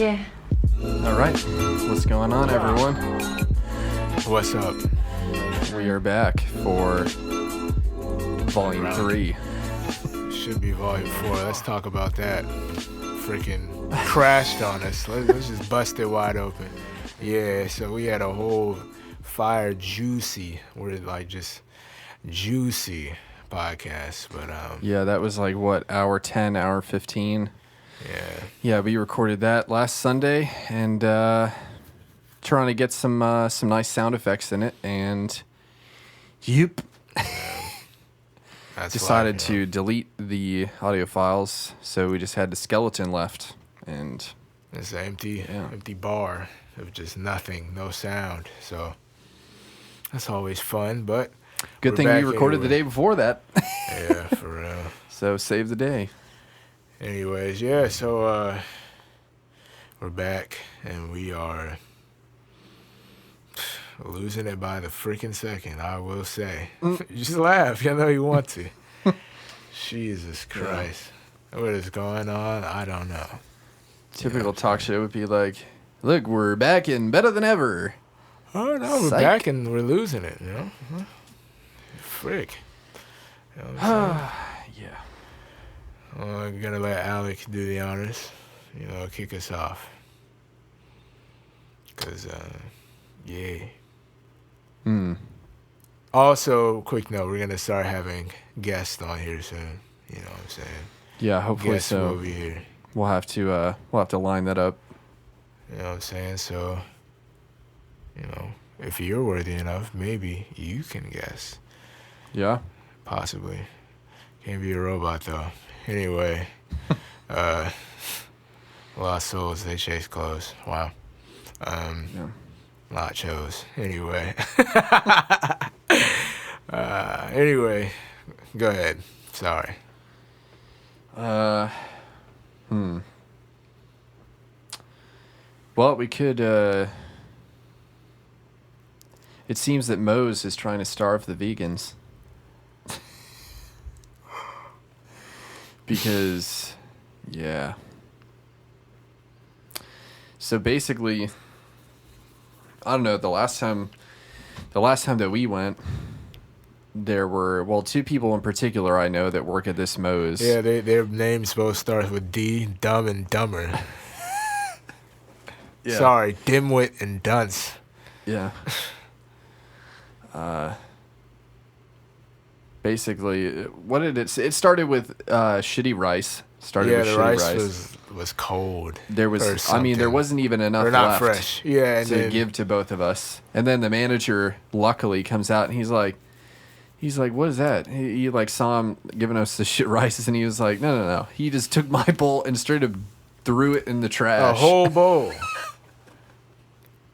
you. All right. What's going on, everyone? What's up? We are back for Volume 3. Should be Volume 4. Let's talk about that. Freaking crashed on us. Let's just bust it wide open. Yeah, so we had a whole juicy podcast. But Yeah, that was like, what, hour 10, hour 15? Yeah, we recorded that last Sunday and trying to get some nice sound effects in it. And decided to delete the audio files, so we just had the skeleton left, and it's an empty bar of just nothing, no sound. So that's always fun, but good thing we recorded the day before that. Yeah, for real. So save the day. Anyways, yeah, so we're back and we are losing it by the freaking second, I will say. Just laugh, you know you want to. Jesus Christ. What is going on? I don't know. Typical talk show would be like, look, we're back and better than ever. Oh, no, we're back and we're losing it, you know? Frick. You know what I'm saying? Yeah. Well, I'm going to let Alec do the honors, kick us off. Because, yeah. Also, quick note, we're going to start having guests on here soon. You know what I'm saying? Yeah, hopefully guests so. will be here. We'll have to line that up. You know what I'm saying? So, if you're worthy enough, maybe you can guess. Yeah? Possibly. Can't be a robot, though. Anyway, lost souls, they chase clothes. Wow. Yeah. Nachos. Anyway. Anyway, go ahead. Sorry. Well, we could, it seems that Moe's is trying to starve the vegans. Because, yeah. So basically, I don't know, the last time that we went, there were, two people in particular I know that work at this Moe's. Yeah, their names both start with D, Dumb and Dumber. Yeah. Sorry, Dimwit and Dunce. Yeah. Basically, what did it say? It started with shitty rice. The rice was cold. There wasn't even enough not left fresh. Yeah, and to give to both of us. And then the manager luckily comes out and he's like, what is that? He like saw him giving us the shit rice, and he was like, no. He just took my bowl and straight up threw it in the trash. A whole bowl.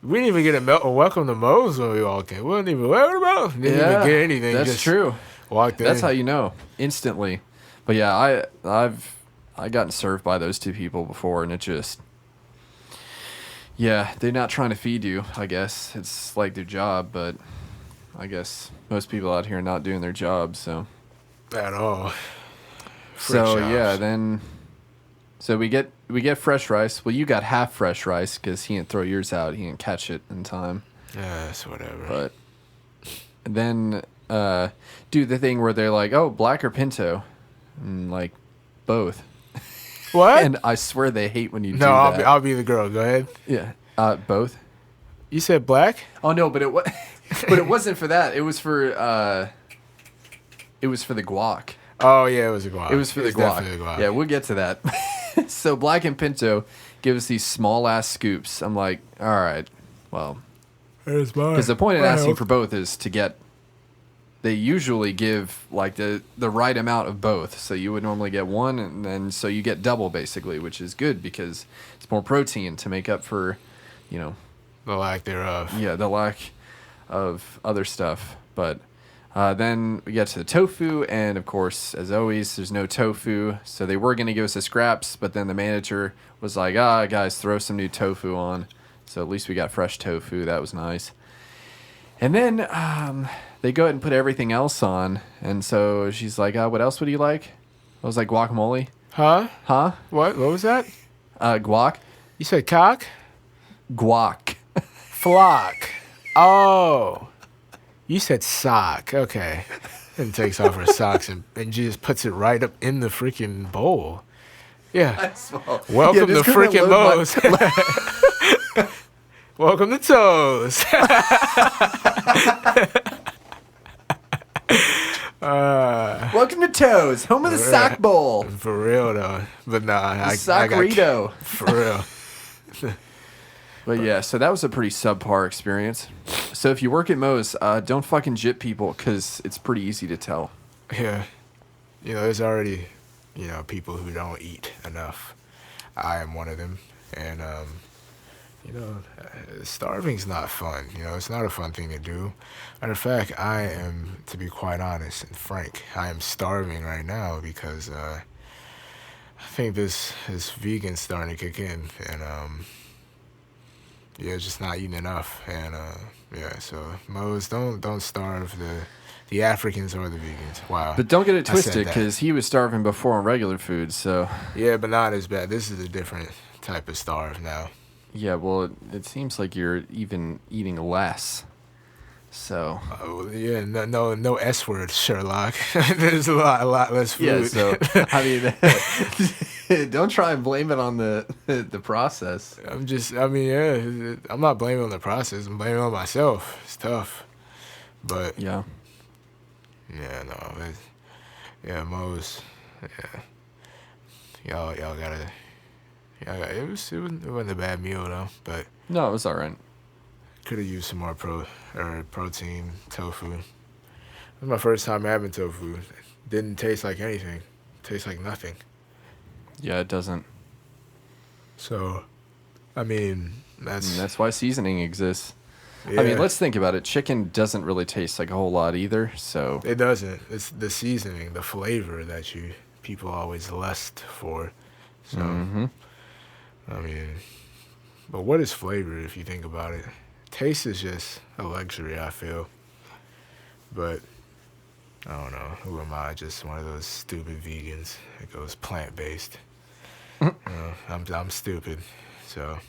We didn't even get a welcome to Moe's when we walked in. We didn't even even get anything. That's just true. Walked in. That's how you know instantly. But yeah, I've gotten served by those two people before, and it just, yeah, they're not trying to feed you. I guess it's like their job, but I guess most people out here are not doing their job. So at all. So we get fresh rice. Well, you got half fresh rice because he didn't throw yours out. He didn't catch it in time. Yeah, that's whatever. But then do the thing where they're like, oh, black or pinto? And like, both. What? And I swear they hate when you do that. No, I'll be the girl. Go ahead. Yeah. Both. You said black? Oh, no, but it wasn't for that. It was for the guac. Oh, yeah, it was a guac. It was for the guac. Yeah, we'll get to that. So black and pinto give us these small-ass scoops. I'm like, all right, well. Because the point of asking for both is to get, they usually give like the right amount of both. So you would normally get one, and then so you get double basically, which is good because it's more protein to make up for, the lack thereof. Yeah, the lack of other stuff. But then we get to the tofu, and of course, as always, there's no tofu. So they were going to give us the scraps, but then the manager was like, guys, throw some new tofu on. So at least we got fresh tofu. That was nice. And then they go ahead and put everything else on. And so she's like, what else would you like? I was like, guacamole. Huh? Huh? What was that? Guac. You said cock? Guac. Flock. Oh. You said sock. Okay. And takes off her socks and just puts it right up in the freaking bowl. Yeah. Welcome to freaking Moe's. Welcome to Toes. Welcome to Toes, home of the sock bowl. For real though, but nah, I Sockrito. For real. But yeah, so that was a pretty subpar experience. So if you work at Moe's, don't fucking gyp people because it's pretty easy to tell. Yeah, there's already, people who don't eat enough. I am one of them, and starving's not fun. It's not a fun thing to do. Matter of fact, I am, to be quite honest and frank, I am starving right now because I think this vegan's starting to kick in, and just not eating enough, and so Moe's, don't starve the Africans or the vegans. Wow. But don't get it twisted, because he was starving before on regular food, so. Yeah, but not as bad. This is a different type of starve now. Yeah, well, it seems like you're even eating less. So. No S word, Sherlock. There's a lot less food. Yeah, so I mean, don't try and blame it on the process. I'm not blaming on the process. I'm blaming on myself. It's tough, but yeah, Moe's, y'all gotta. Yeah, it wasn't a bad meal though, but no, it was all right. Could have used some more protein tofu. It was my first time having tofu. It didn't taste like anything. It tastes like nothing. Yeah, it doesn't. So, that's why seasoning exists. Yeah. I mean, let's think about it. Chicken doesn't really taste like a whole lot either, so. It doesn't. It's the seasoning, the flavor that people always lust for. So. Mm-hmm. But what is flavor if you think about it? Taste is just a luxury, I feel. But, I don't know. Who am I? Just one of those stupid vegans that goes plant-based. I'm stupid. So,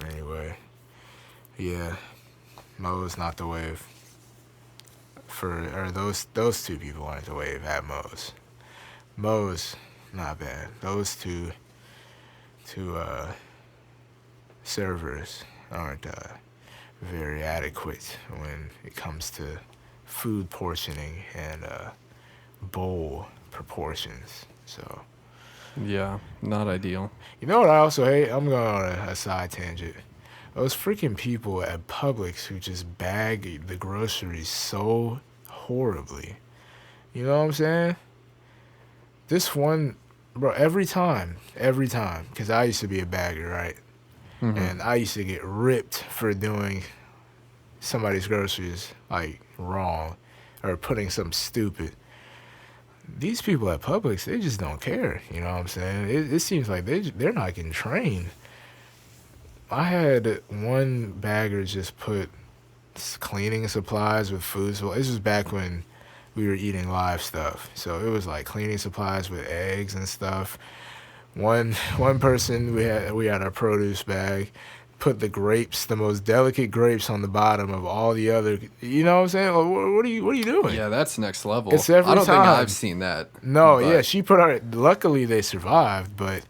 anyway. Yeah. Moe's not the wave. Those two people aren't the wave at Moe's. Moe's, not bad. Those two servers aren't very adequate when it comes to food portioning and bowl proportions. So yeah, not ideal. You know what I also hate? I'm going on a side tangent. Those freaking people at Publix who just bag the groceries so horribly. You know what I'm saying? This one, bro, every time, because I used to be a bagger, right? Mm-hmm. And I used to get ripped for doing somebody's groceries, like, wrong or putting something stupid. These people at Publix, they just don't care, you know what I'm saying? It seems like they're not getting trained. I had one bagger just put cleaning supplies with food. So this was back when we were eating live stuff. So it was like cleaning supplies with eggs and stuff. One person, we had our produce bag, put the grapes, the most delicate grapes, on the bottom of all the other. You know what I'm saying? Like, what are you doing? Yeah, that's next level. It's every I don't time. think I've seen that. No, yeah, she put our. Luckily, they survived, but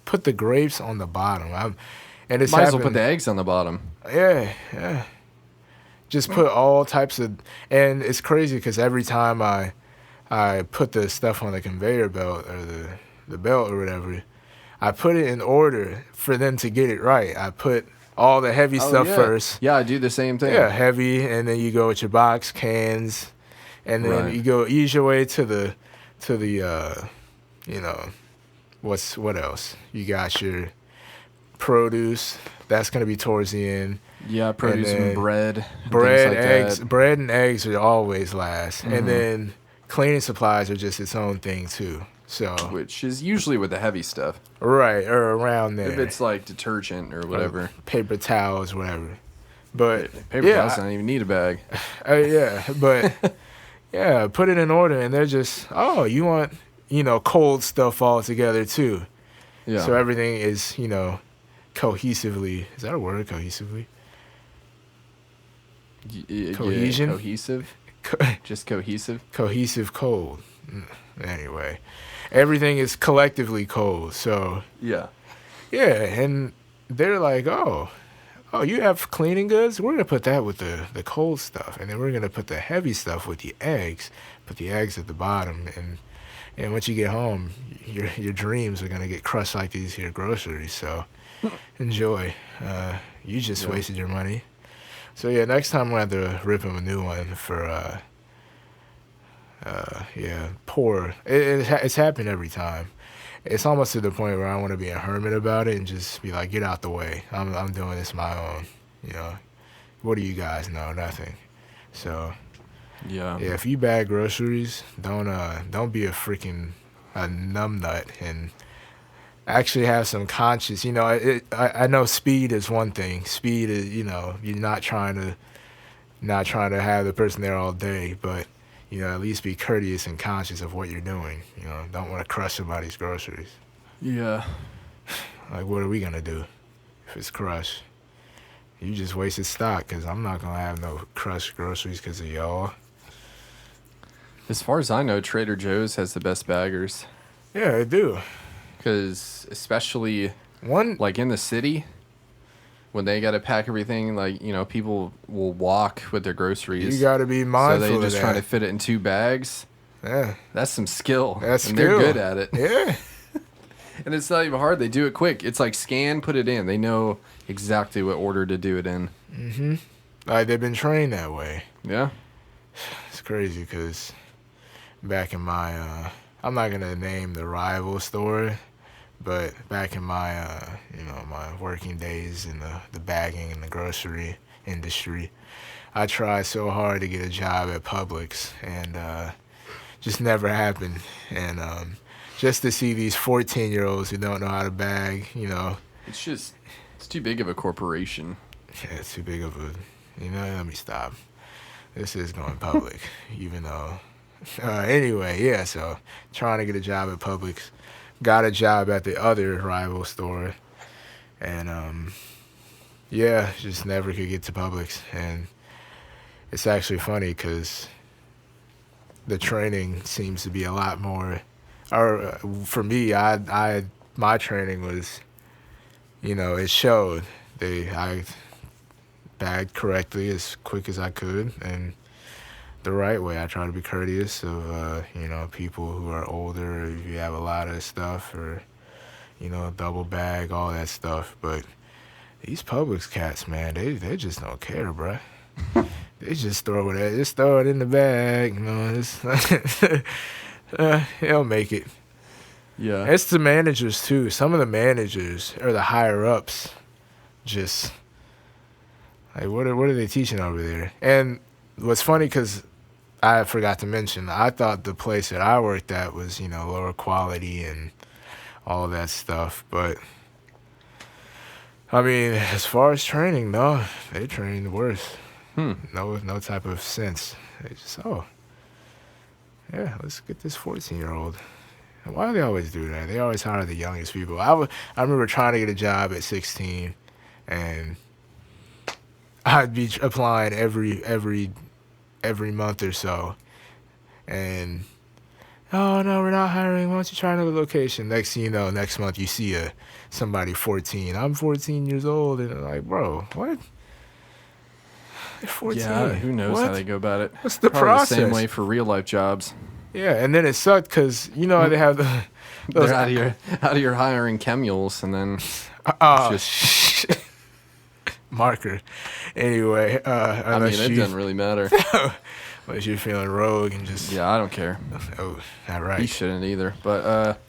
put the grapes on the bottom. And it's might as well put the eggs on the bottom. Yeah. Just put all types of, and it's crazy because every time I put the stuff on the conveyor belt or the belt or whatever, I put it in order for them to get it right. I put all the heavy stuff first. Yeah, I do the same thing. Yeah, heavy, and then you go with your box, cans, and then you go ease your way to the what else? You got your produce. That's gonna be towards the end. Yeah, produce and bread. Eggs. Bread and eggs are always last. Mm-hmm. And then cleaning supplies are just its own thing too. So which is usually with the heavy stuff. Right, or around there. If it's like detergent or whatever. Or paper towels, whatever. But paper towels don't even need a bag. But put it in order and they're just, you want, cold stuff all together too. Yeah. So everything is, cohesively. Is that a word? Cohesively? Cohesion? Yeah, cohesive. Just cohesive. Cohesive cold. Anyway, everything is collectively cold. So Yeah. yeah, and they're like, oh, you have cleaning goods? We're gonna put that with the cold stuff, and then we're gonna put the heavy stuff with the eggs. Put the eggs at the bottom, and once you get home, your dreams are gonna get crushed like these here groceries. So enjoy. You just wasted your money. So yeah, next time we'll have to rip him a new one for poor. It's happened every time. It's almost to the point where I want to be a hermit about it and just be like, get out the way. I'm doing this my own. What do you guys know? Nothing. So Yeah. if you bag groceries, don't be a freaking numbnut and actually have some conscience. I know speed is one thing. Speed is you're not trying to have the person there all day, but at least be courteous and conscious of what you're doing. Don't want to crush somebody's groceries. Yeah. Like, what are we gonna do if it's crushed? You just wasted stock, because I'm not gonna have no crushed groceries because of y'all. As far as I know, Trader Joe's has the best baggers. Yeah, they do. Because especially One, like in the city, when they got to pack everything, like, people will walk with their groceries. you got to be mindful So they of just that. try to fit it in 2 bags. Yeah, That's some skill. that's and skill. they're good at it. Yeah. And it's not even hard. They do it quick. It's like scan, put it in. They know exactly what order to do it in. Mm-hmm. Like, they've been trained that way. Yeah. It's crazy because back in my, I'm not going to name the rival store, but back in my, my working days in the bagging and the grocery industry, I tried so hard to get a job at Publix, and just never happened. And just to see these 14-year-olds who don't know how to bag, It's too big of a corporation. yeah, it's too big of a, let me stop. This is going public, even though. Anyway, yeah, so trying to get a job at Publix. Got a job at the other rival store. And, just never could get to Publix. And it's actually funny because the training seems to be a lot more. Or for me, my training was, it showed. I bagged correctly as quick as I could and the right way. I try to be courteous of, people who are older, or if you have a lot of stuff, or, double bag, all that stuff. But these Publix cats, man, they just don't care, bruh. They just throw it in the bag, they'll make it. Yeah. It's the managers too. Some of the managers or the higher ups just like, what are they teaching over there? And what's funny, because I forgot to mention, I thought the place that I worked at was, lower quality and all that stuff. But I mean, as far as training, no, they train worse. No type of sense. They just, let's get this 14-year-old. Why do they always do that? They always hire the youngest people. I remember trying to get a job at 16, and I'd be applying every month or so, and oh no, we're not hiring. Why don't you try another location? Next thing you know, next month you see somebody 14. I'm 14 years old, and I'm like, bro, what? They're 14. Yeah, who knows how they go about it. What's the Probably process? the same way for real life jobs. Yeah, and then it sucked because they have those They're out of your hiring chemules, and then marker. Anyway, I mean, it doesn't really matter. Unless you're feeling rogue and just Yeah, I don't care. oh, not right. He shouldn't either. But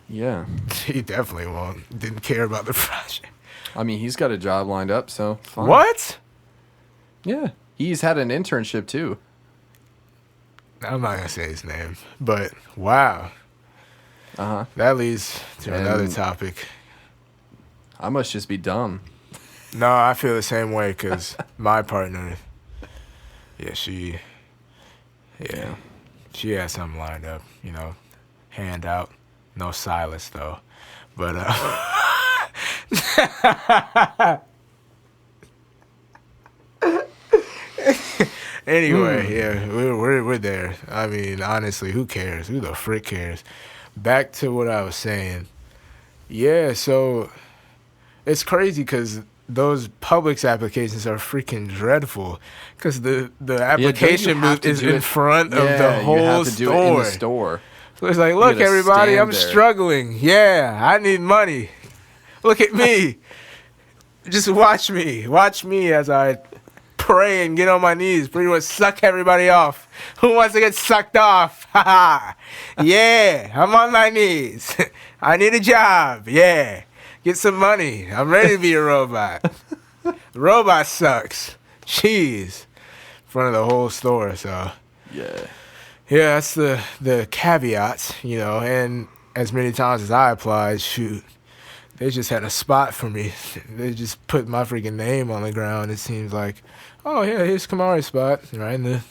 yeah. He definitely won't. Didn't care about the project. I mean, he's got a job lined up, so fine. What? Yeah, he's had an internship too. I'm not gonna say his name, but wow. That leads to another topic. I must just be dumb. No, I feel the same way because my partner, she had something lined up, hand out, No Silas though. But anyway, yeah, we're there. I mean, honestly, who cares? Who the frick cares? Back to what I was saying. Yeah, so it's crazy because those Publix applications are freaking dreadful because the application booth is in front of the whole you have to do it in the store. store. So it's like, You look, gotta everybody, stand I'm there. struggling. Yeah, I need money. Look at me. Just watch me. Watch me as I pray and get on my knees. Pretty much suck everybody off. Who wants to get sucked off? Haha. Yeah, I'm on my knees. I need a job. Yeah. Get some money. I'm ready to be a robot. The robot sucks. Jeez. In front of the whole store, so. Yeah. Yeah, that's the caveats, you know, and as many times as I applied, shoot, they just had a spot for me. They just put my freaking name on the ground. It seems like, oh yeah, here's Kamari's spot, right in the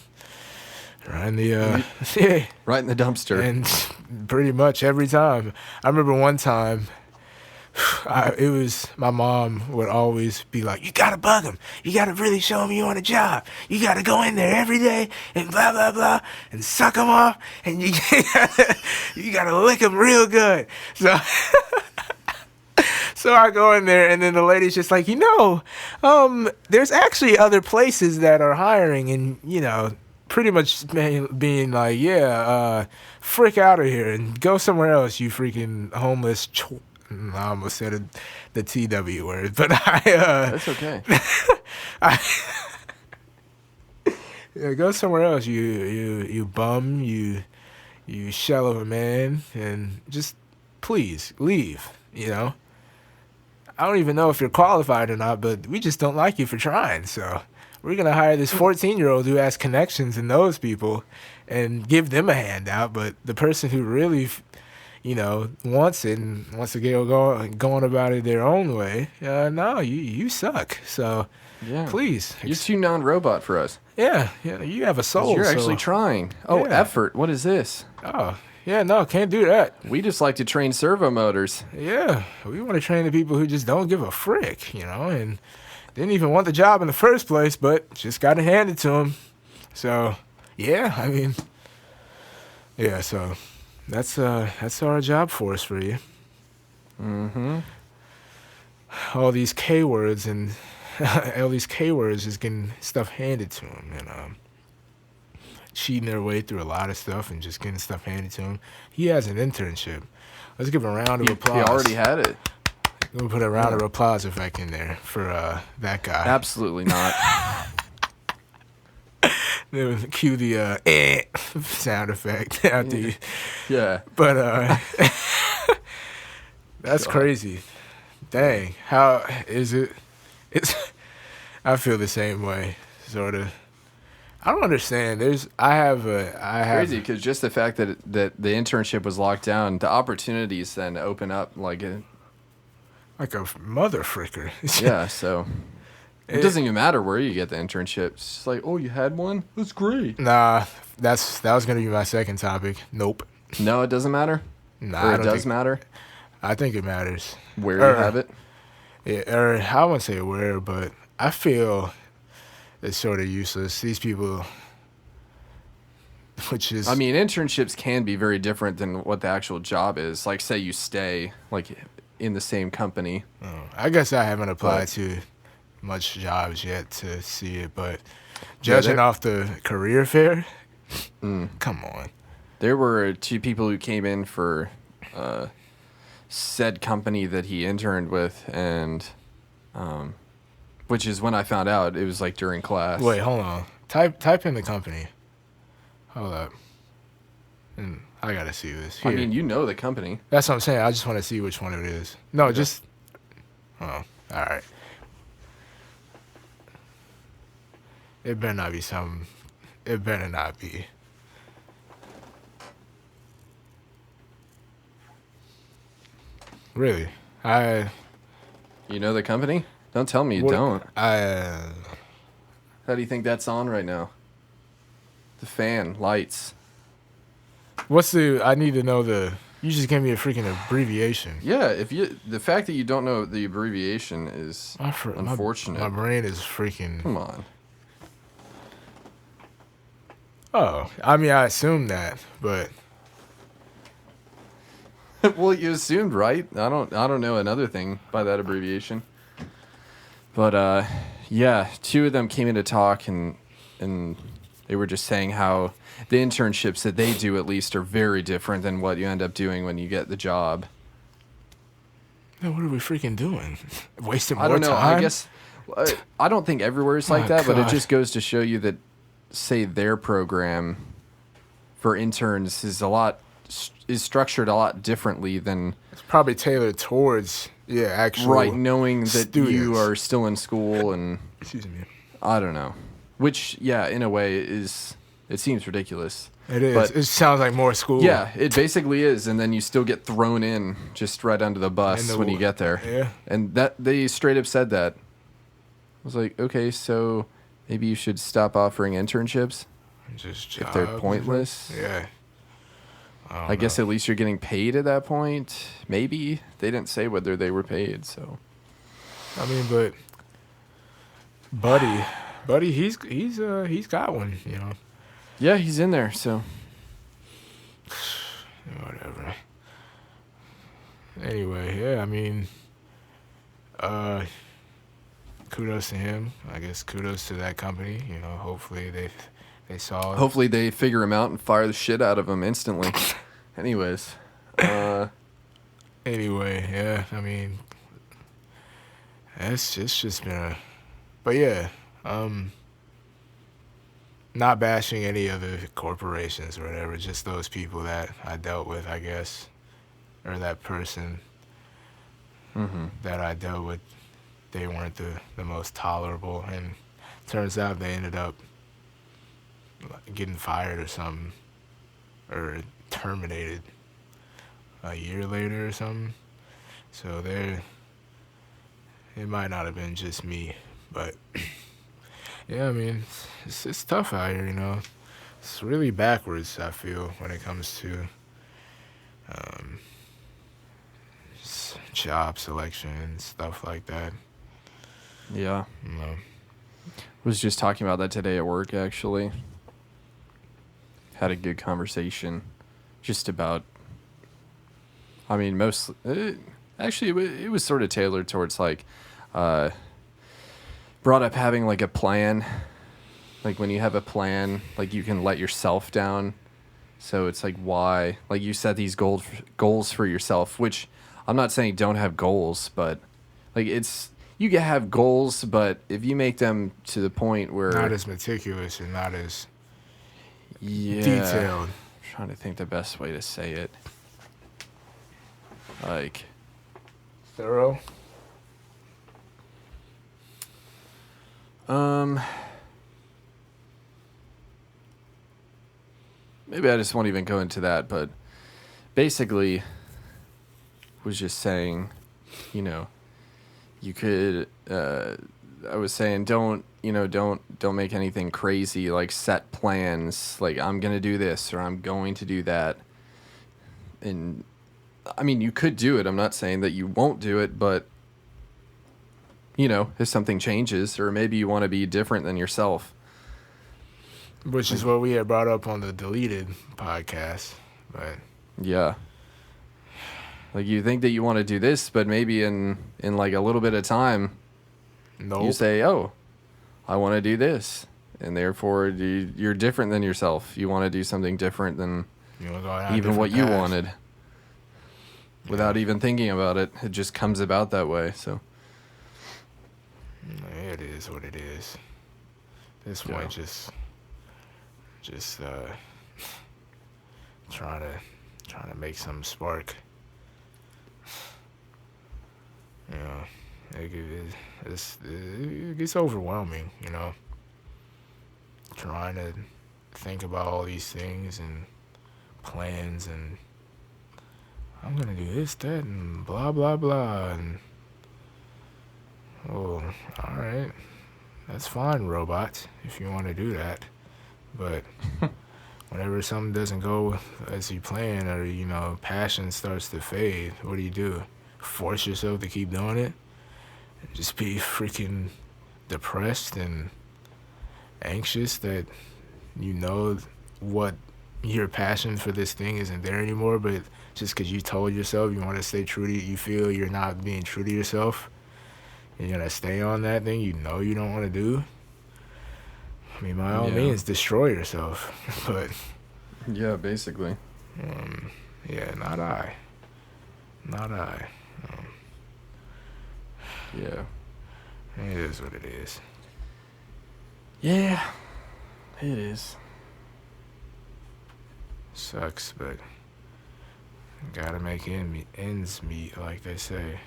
yeah, Right in the dumpster. and pretty much every time. I remember one time, it was my mom would always be like, you gotta bug him. You gotta really show him you want a job. You gotta go in there every day and blah, blah, blah, and suck him off, and you gotta lick him real good. So, so I go in there, and then the lady's just like, there's actually other places that are hiring, and, pretty much being like, frick out of here and go somewhere else, you freaking homeless I almost said the TW word, but That's okay. Yeah, go somewhere else. You bum. You shell of a man, and just please leave. I don't even know if you're qualified or not, but we just don't like you for trying. So we're gonna hire this 14-year-old who has connections and knows people, and give them a handout. But the person who really wants it and wants to get going about it their own way, no, you suck. So, Yeah. please. You're too non-robot for us. Yeah, you have a soul. You're so- actually trying. Oh, Yeah. effort. What is this? Oh, yeah, no, can't do that. We just like to train servo motors. Yeah, we want to train the people who just don't give a frick, and didn't even want the job in the first place, but just got it handed to them. So, yeah, I mean, yeah, so... That's our job force for you. Mm-hmm. All these K words and all these K words just getting stuff handed to them and cheating their way through a lot of stuff and just getting stuff handed to him. He has an internship. Let's give a round of applause. He already had it. We'll put a round of applause effect in there for that guy. Absolutely not. Cue the sound effect after you. Yeah. But that's crazy. Dang, how is it? I feel the same way, sort of. I don't understand. I have Crazy because just the fact that the internship was locked down, the opportunities then open up like a mother fricker. Yeah, so it doesn't even matter where you get the internship. It's just like, oh, you had one? That's great. Nah, that was gonna be my second topic. Nope. No, it doesn't matter. Nah, Or it does matter I think it matters where you have it. Yeah, or I wouldn't say where, but I feel it's sort of useless. These people, which is, I mean, internships can be very different than what the actual job is. Like, say you stay like in the same company. I guess I haven't applied to much jobs yet to see it, but judging off the career fair, come on. There were two people who came in for said company that he interned with, and which is when I found out. It was like during class. Wait, hold on. Type in the company. Hold up. I gotta see this. Here. I mean, you know the company. That's what I'm saying. I just want to see which one it is. No, just. Oh, all right. It better not be something. It better not be. Really? You know the company? Don't tell me you don't. How do you think that's on right now? The fan, lights. What's the? I need to know the. You just gave me a freaking abbreviation. Yeah, the fact that you don't know the abbreviation is unfortunate. My brain is freaking. Come on. Oh, I mean, I assumed that, but Well, you assumed, right? I don't know another thing by that abbreviation. But yeah, two of them came in to talk, and they were just saying how the internships that they do, at least, are very different than what you end up doing when you get the job. man, what are we freaking doing? Wasting more I don't know. time? I guess I don't think everywhere is like that, but it God. just goes to show you that, say, their program for interns is structured a lot differently than It's probably tailored towards, actual right, knowing that you students. are still in school, and Excuse me. I don't know, which in a way it seems ridiculous. It is. But It sounds like more school. yeah, it basically is, and then you still get thrown in just right under the bus when you get there. Yeah. And that they straight up said that. I was like, okay, so maybe you should stop offering internships Just if they're jobs. pointless. Yeah. I guess at least you're getting paid at that point. Maybe they didn't say whether they were paid, so. I mean, but Buddy, he's got one, you know. Yeah, he's in there, so. Whatever. Anyway, yeah, I mean, kudos to him. I guess kudos to that company. You know, hopefully they saw it. Hopefully they figure him out and fire the shit out of him instantly. Anyways. Anyway, yeah, I mean, it's just been a, but yeah, not bashing any other corporations or whatever, just those people that I dealt with, I guess, or that person that I dealt with, they weren't the most tolerable, and turns out they ended up getting fired or something, or terminated a year later or something. So it might not have been just me, but yeah, I mean, it's tough out here, you know. It's really backwards, I feel, when it comes to job selection and stuff like that. Yeah. You know. Was just talking about that today at work, actually. Had a good conversation just about, I mean, mostly, actually, it was sort of tailored towards, like, brought up having, like, a plan. Like, when you have a plan, like, you can let yourself down. So it's like, why? Like, you set these goals for yourself, which I'm not saying don't have goals, but, like, you can have goals, but if you make them to the point where... Not as meticulous and not as I'm detailed. trying to think the best way to say it. Like... Thorough? Maybe I just won't even go into that, but basically was just saying, you know, you could, I was saying don't make anything crazy, like set plans, like I'm going to do this or I'm going to do that. And I mean, you could do it. I'm not saying that you won't do it, but you know, if something changes or maybe you want to be different than yourself. Which is what we had brought up on the deleted podcast, but yeah. Like you think that you want to do this, but maybe in like a little bit of time, you say, "Oh, I want to do this," and therefore you're different than yourself. You want to do something different than even what you wanted, without even thinking about it. It just comes about that way. So it is what it is. This one just trying to make some spark. You know, it gets overwhelming, you know, trying to think about all these things and plans and I'm going to do this, that, and blah, blah, blah. And, oh, all right. That's fine, robots, if you want to do that. But Whenever something doesn't go as you plan, or passion starts to fade, what do? Force yourself to keep doing it? Just be freaking depressed and anxious that you know what your passion for this thing isn't there anymore, but just because you told yourself you want to stay true to you feel you're not being true to yourself, you're gonna stay on that thing you don't want to do. I mean, by all means, destroy yourself. But yeah, basically. Yeah, not I. Yeah. It is what it is. Yeah, it is. Sucks, but gotta make ends meet, like they say.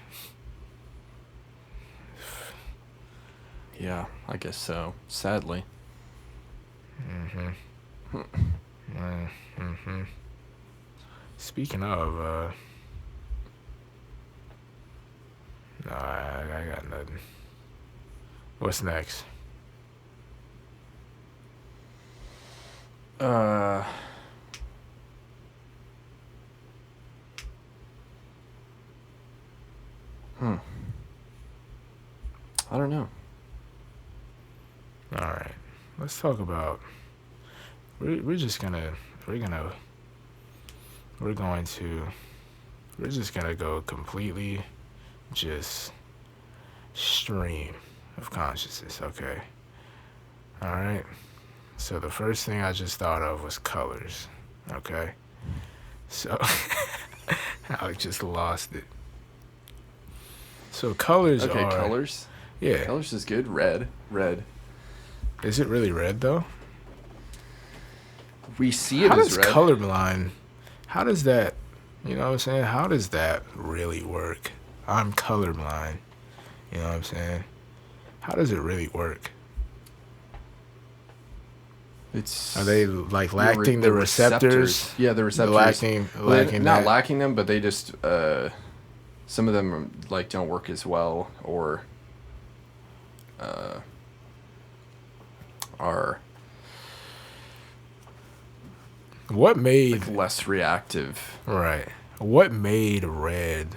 Yeah, I guess so. Sadly. Speaking of, no, I got nothing. What's next? I don't know. All right, let's talk about. We're just gonna go completely just stream of consciousness. Okay. All right. So the first thing I just thought of was colors. Okay. So I just lost it. So colors are. Okay, colors. Yeah. Colors is good. Red. Is it really red though? We see it How as does red. colorblind? How does that? You know what I'm saying? How does that really work? I'm colorblind. You know what I'm saying? How does it really work? Are they like lacking the receptors? Yeah, the receptors. Lacking not that. lacking them, but they just some of them like don't work as well, or are What made like less reactive. right? What made red?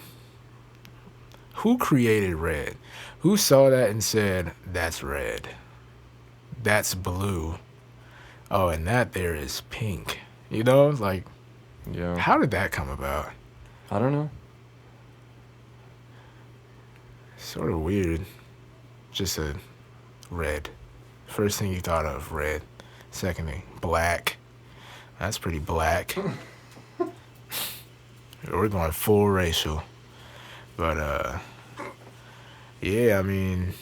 Who created red? Who saw that and said, "That's red. That's blue. Oh, and that there is pink." You know, like, Yeah. how did that come about? I don't know. Sort of weird. Just a red. First thing you thought of, red. Second thing, black. That's pretty black. We're going full racial. But, yeah, I mean,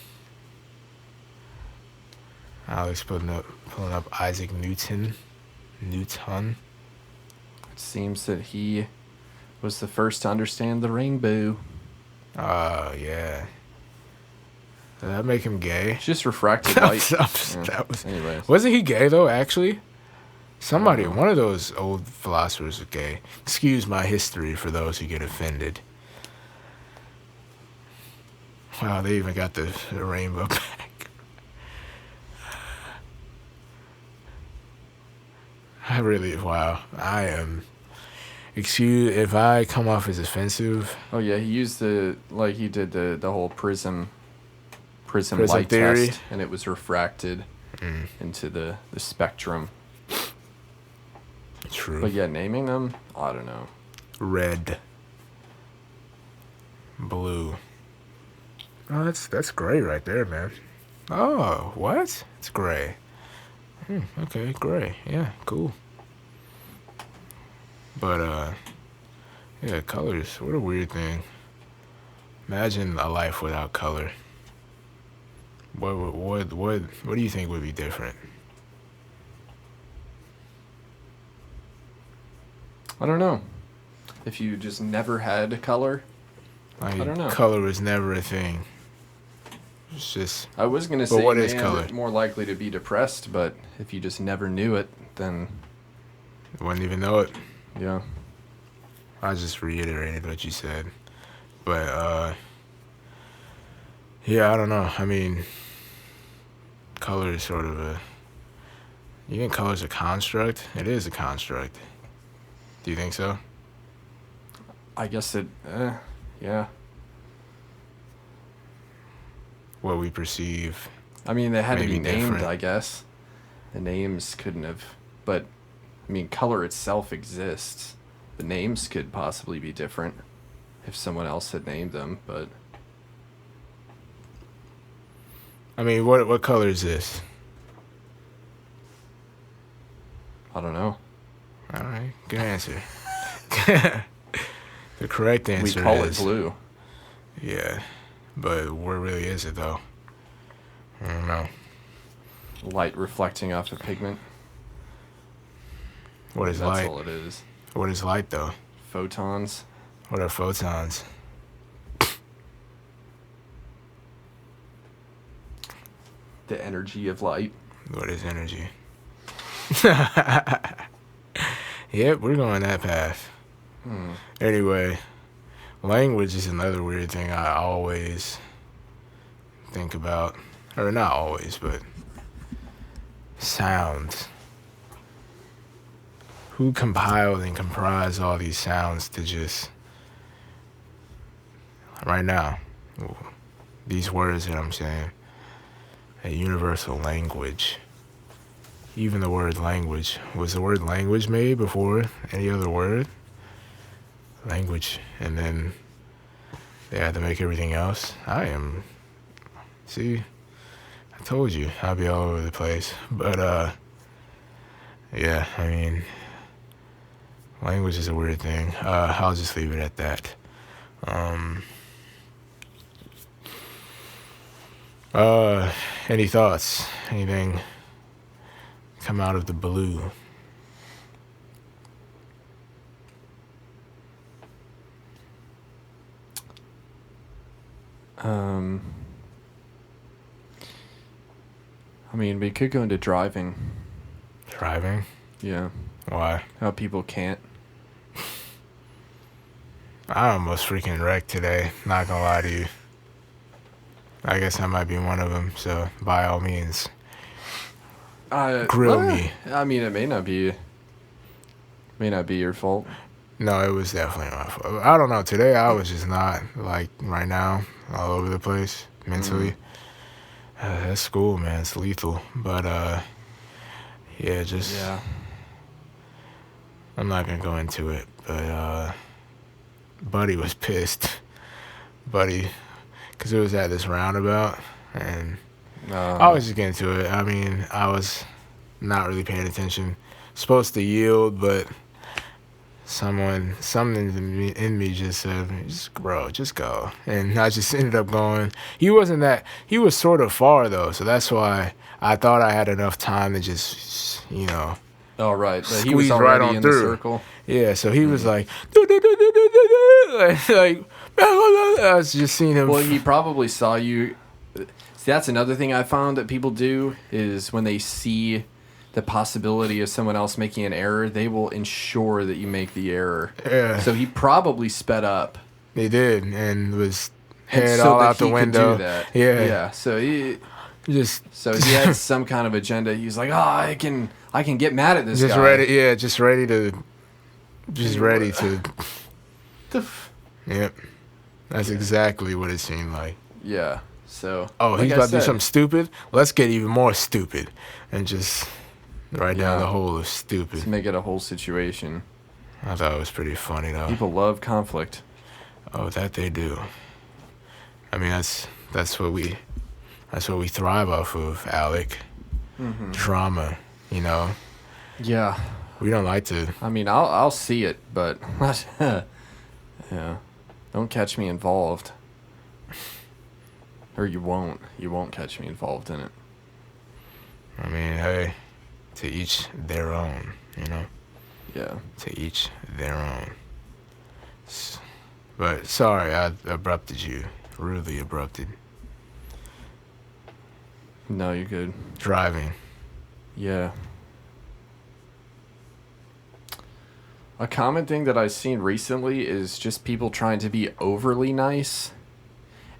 Alex pulling up Isaac Newton. It seems that he was the first to understand the rainbow. Yeah. Did that make him gay? It's just refracted light. Anyways. Wasn't he gay, though, actually? Somebody, one of those old philosophers was gay. Excuse my history for those who get offended. Wow, they even got the rainbow back. I am. Excuse if I come off as offensive. Oh yeah, he used he did the whole prism light theory test, and it was refracted into the spectrum. True. But yeah, naming them, I don't know. Red. Blue. Oh, that's gray right there, man. Oh, what? It's gray. Okay, gray. Yeah, cool. But yeah, colors. What a weird thing. Imagine a life without color. What do you think would be different? I don't know. If you just never had color, I don't know. Color was never a thing. It's just. I was gonna say what is color? More likely to be depressed, but if you just never knew it, then Wouldn't even know it. yeah. I just reiterated what you said. But yeah, I don't know. I mean, color is sort of You think color's a construct? It is a construct. Do you think so? I guess it, yeah. What we perceive. I mean, they had to be Maybe named, different. I guess. The names couldn't have, but, I mean, color itself exists. The names could possibly be different if someone else had named them, but I mean, what color is this? I don't know. All right, good answer. The correct answer We call is it blue. Yeah, but where really is it though? I don't know. Light reflecting off the pigment. What is That's light? all it is. What is light though? Photons. What are photons? The energy of light. What is energy? Yep, we're going that path. Anyway, language is another weird thing I always think about. Or not always, but sounds. Who compiled and comprised all these sounds to just right now? These words that I'm saying. A universal language. Even the word language. Was the word language made before any other word? Language. And then they had to make everything else. See, I told you I'll be all over the place. But, yeah, I mean, language is a weird thing. I'll just leave it at that. Any thoughts? Anything come out of the blue? I mean, we could go into driving. Driving? Yeah. Why? How people can't. I almost freaking wrecked today. Not gonna lie to you. I guess I might be one of them. So by all means, grill me. I mean, it may not be your fault. No, it was definitely my fault. I don't know. Today I was just not like right now, all over the place mentally. That's school, man. It's lethal. But yeah, just I'm not gonna go into it. But Buddy was pissed. Buddy, because it was at this roundabout, and I was just getting to it. I mean, I was not really paying attention. Supposed to yield, but something in me just said, bro, just go. And I just ended up going. He was sort of far, though, so that's why I thought I had enough time to just, Oh, right. But he squeeze was right already on in through. the circle. Yeah, so he was like, like, I was just seeing him. Well, he probably saw you. See, that's another thing I found that people do is when they see the possibility of someone else making an error, they will ensure that you make the error. Yeah. So he probably sped up. He did, and was head so all that out the he window. Could do that. Yeah. Yeah. So he Just had some kind of agenda. He was like, I can get mad at this just guy. ready. Yeah, just ready to. Yep. That's exactly what it seemed like. Yeah. So. Oh, like he's I about to do said, something stupid? Let's get even more stupid. And just right down the hole of stupid. to make it a whole situation. I thought it was pretty funny, though. People love conflict. Oh, that they do. I mean, that's what we thrive off of, Alec. Drama, Yeah. We don't like to. I mean, I'll see it, but yeah, don't catch me involved. Or you won't catch me involved in it. I mean, hey, to each their own, Yeah. To each their own. But sorry, I abrupted you. Rudely abrupted. No, you're good. Driving. Yeah. A common thing that I've seen recently is just people trying to be overly nice,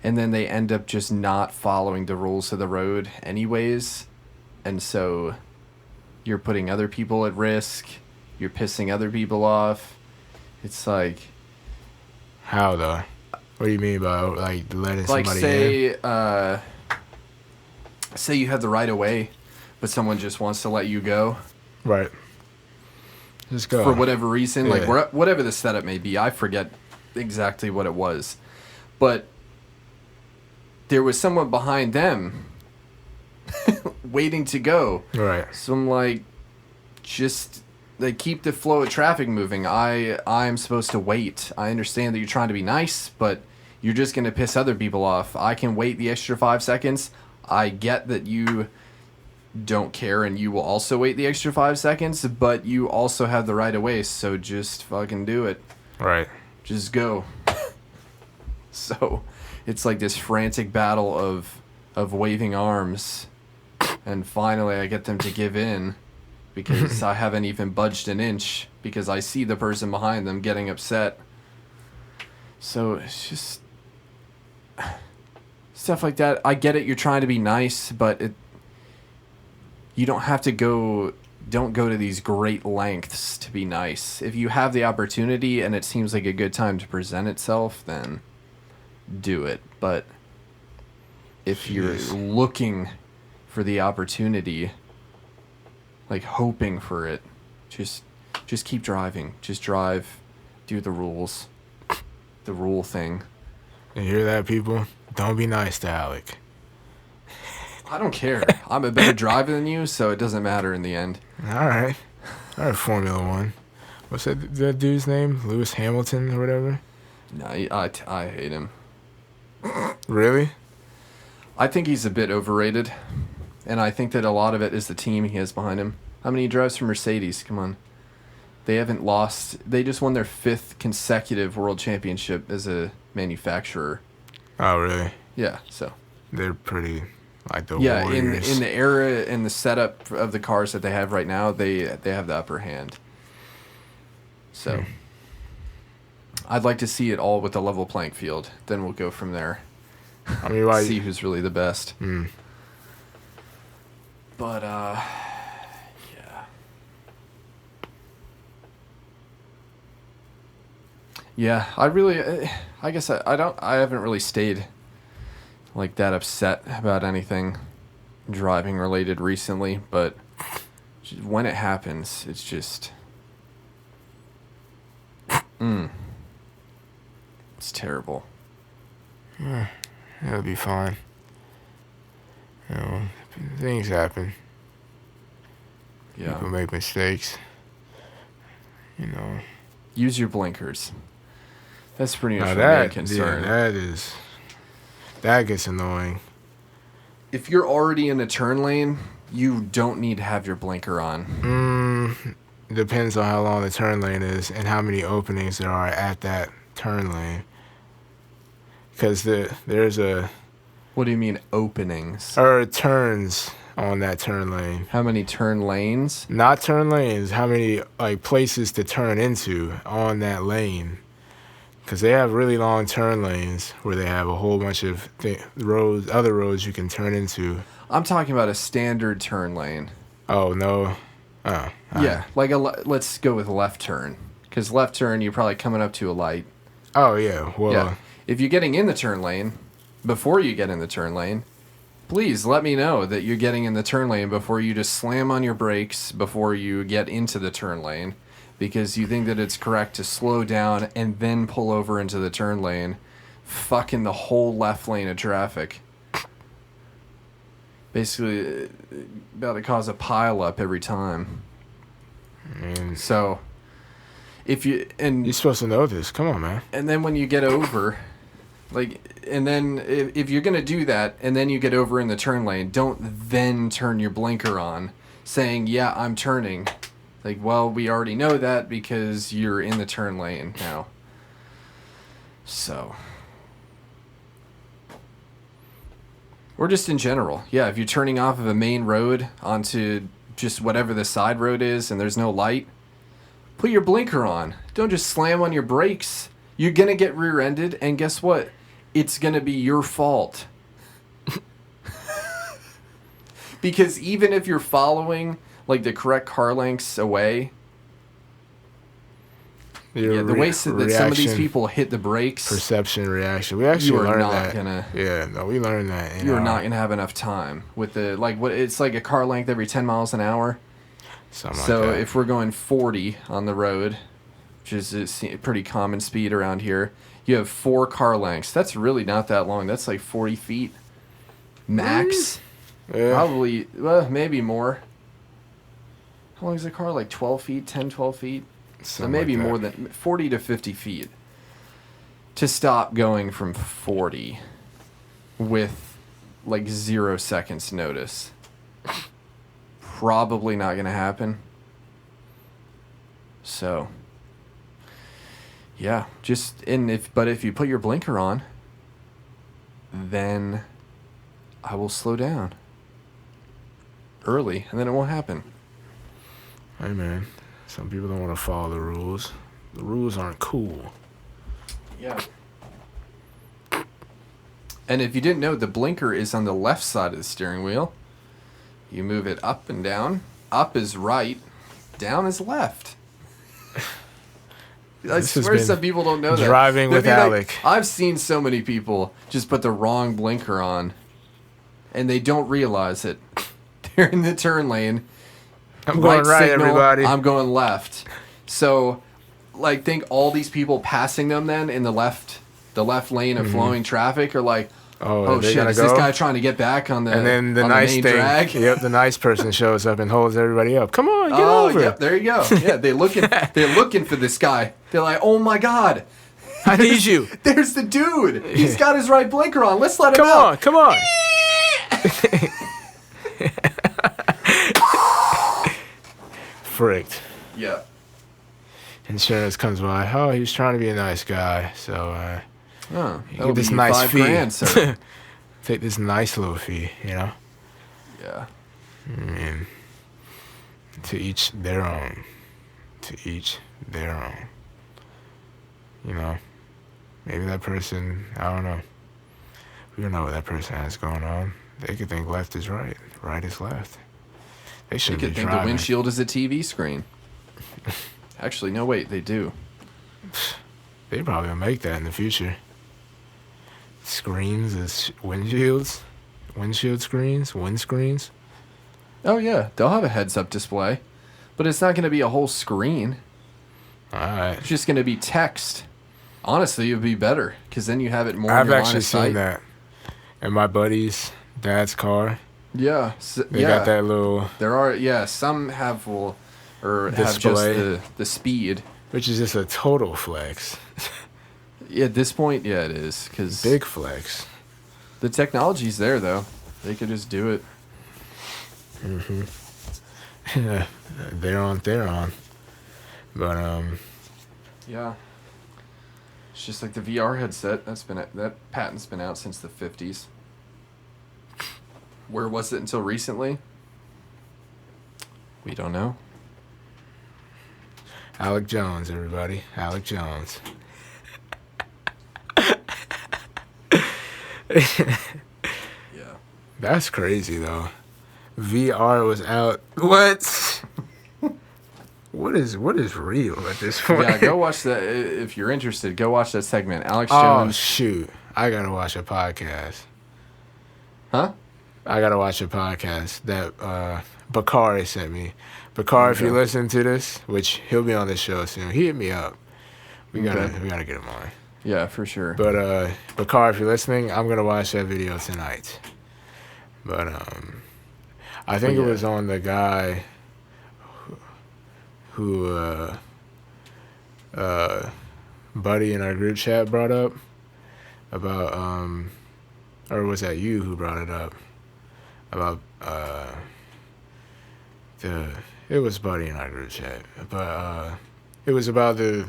and then they end up just not following the rules of the road anyways. And so you're putting other people at risk. You're pissing other people off. It's like, How though? What do you mean by like letting like somebody in? say you have the right of way, but someone just wants to let you go Right. Just go. for whatever reason, Yeah. like whatever the setup may be. I forget exactly what it was, but there was someone behind them waiting to go. Right. So I'm like, just they keep the flow of traffic moving. I'm supposed to wait. I understand that you're trying to be nice, but you're just gonna piss other people off. I can wait the extra 5 seconds. I get that you don't care and you will also wait the extra 5 seconds, but you also have the right of way, so just fucking do it. Right. Just go. So it's like this frantic battle of waving arms, and finally I get them to give in because I haven't even budged an inch because I see the person behind them getting upset. So it's just stuff like that. I get it, you're trying to be nice, but you don't have to don't go to these great lengths to be nice. If you have the opportunity and it seems like a good time to present itself, then do it. But if you're looking for the opportunity, like hoping for it, just keep driving. Just drive, do the rules, the rule thing. You hear that, people? Don't be nice to Alec. I don't care. I'm a better driver than you, so it doesn't matter in the end. All right, Formula One. What's that dude's name? Lewis Hamilton or whatever? No, I hate him. Really? I think he's a bit overrated, and I think that a lot of it is the team he has behind him. How many drives for Mercedes? Come on. They haven't lost. They just won their 5th consecutive world championship as a manufacturer. Oh, really? Yeah, so. They're pretty like the Yeah, Warriors. in the era and the setup of the cars that they have right now, they have the upper hand. So, I'd like to see it all with a level playing field. Then we'll go from there. I mean, like, See who's really the best. Mm. But yeah. Yeah, I guess I haven't really stayed like that upset about anything driving related recently, but when it happens, it's just it's terrible. It'll be fine. You know, things happen. Yeah. People make mistakes. You know. Use your blinkers. That's pretty much Now my main that, concern. yeah, that gets annoying. If you're already in a turn lane, you don't need to have your blinker on. Depends on how long the turn lane is and how many openings there are at that turn lane. Because there's What do you mean openings? turns on that turn lane. How many turn lanes? Not turn lanes. How many like places to turn into on that lane? Because they have really long turn lanes where they have a whole bunch of other roads you can turn into. I'm talking about a standard turn lane. Oh no. Oh. Yeah, like let's go with left turn. Because left turn, you're probably coming up to a light. Oh yeah. Well. Yeah. If you're getting in the turn lane, before you get in the turn lane, please let me know that you're getting in the turn lane before you just slam on your brakes before you get into the turn lane, because you think that it's correct to slow down and then pull over into the turn lane, fucking the whole left lane of traffic. Basically, about to cause a pile up every time. So, if you You're supposed to know this. Come on, man. and then when you get over, like, and then if you're gonna do that, and then you get over in the turn lane, don't then turn your blinker on, saying, "Yeah, I'm turning." Like, well, we already know that because you're in the turn lane now. So, or just in general, yeah. If you're turning off of a main road onto just whatever the side road is, and there's no light, put your blinker on. Don't just slam on your brakes. You're gonna get rear-ended, and guess what? It's gonna be your fault. Because even if you're following like the correct car lengths away. Your The way that some of these people hit the brakes, perception reaction. We actually learned that. We learned that. You are not gonna have enough time with the it's like a car length every 10 miles an hour. Something so like that. if we're going 40 on the road, which is a pretty common speed around here, you have 4 car lengths. That's really not that long. That's like 40 feet max. Yeah. Probably, well, maybe more. How long is a car? Like 12 feet, 10, 12 feet? So maybe more than 40 to 50 feet to stop going from 40 with like 0 seconds notice. Probably not going to happen. So, yeah, but if you put your blinker on, then I will slow down early and then it won't happen. Hey, man. Some people don't want to follow the rules. The rules aren't cool. Yeah. And if you didn't know, the blinker is on the left side of the steering wheel. You move it up and down. Up is right. Down is left. I swear some people don't know that. Driving with Alec. I've seen so many people just put the wrong blinker on. And they don't realize it. They're in the turn lane. I'm going right, signal, everybody. I'm going left. So, think all these people passing them then in the left lane of flowing traffic are like, oh shit, is this guy trying to get back on the and then the nice main thing, drag? Yep, the nice person shows up and holds everybody up. Come on, get over. Yep, there you go. Yeah, they're looking for this guy. They're like, oh my god, I need you. There's the dude. He's got his right blinker on. Let's let him out. Come on. Fricked. Yeah. Insurance comes by. Oh, he was trying to be a nice guy, so get this nice fee. $5,000, sir. Take this nice little fee, Yeah. And to each their own. To each their own. Maybe that person, I don't know. We don't know what that person has going on. They could think left is right, right is left. They should could think the windshield is a TV screen. Actually, no, wait, they do. They probably will make that in the future. Screens as windshields, windshield screens, windscreens. Oh yeah, they'll have a heads-up display, but it's not going to be a whole screen. All right. It's just going to be text. Honestly, it would be better because then you have it more. I've in your actually line of sight. seen that in my buddy's dad's car. Yeah, they got that little. There are some have have just the speed, which is just a total flex. Yeah, at this point, yeah, it is because big flex. The technology's there though; they could just do it. They're on, but yeah. It's just like the VR headset. That patent's been out since the 50s. Where was it until recently? We don't know. Alec Jones, everybody. Alec Jones. Yeah. That's crazy though. VR was out. What? What is real at this point? Yeah, go watch that. If you're interested, go watch that segment. Alex Jones. Oh, shoot. I got to watch a podcast. Huh? I got to watch a podcast that Bakari sent me. Bakari, if you listen to this, which he'll be on this show soon, he hit me up. We gotta get him on. Yeah, for sure. But Bakari, if you're listening, I'm gonna watch that video tonight. But I think it was on the guy who Buddy in our group chat brought up about or was that you who brought it up about it was Buddy in our group chat, but it was about the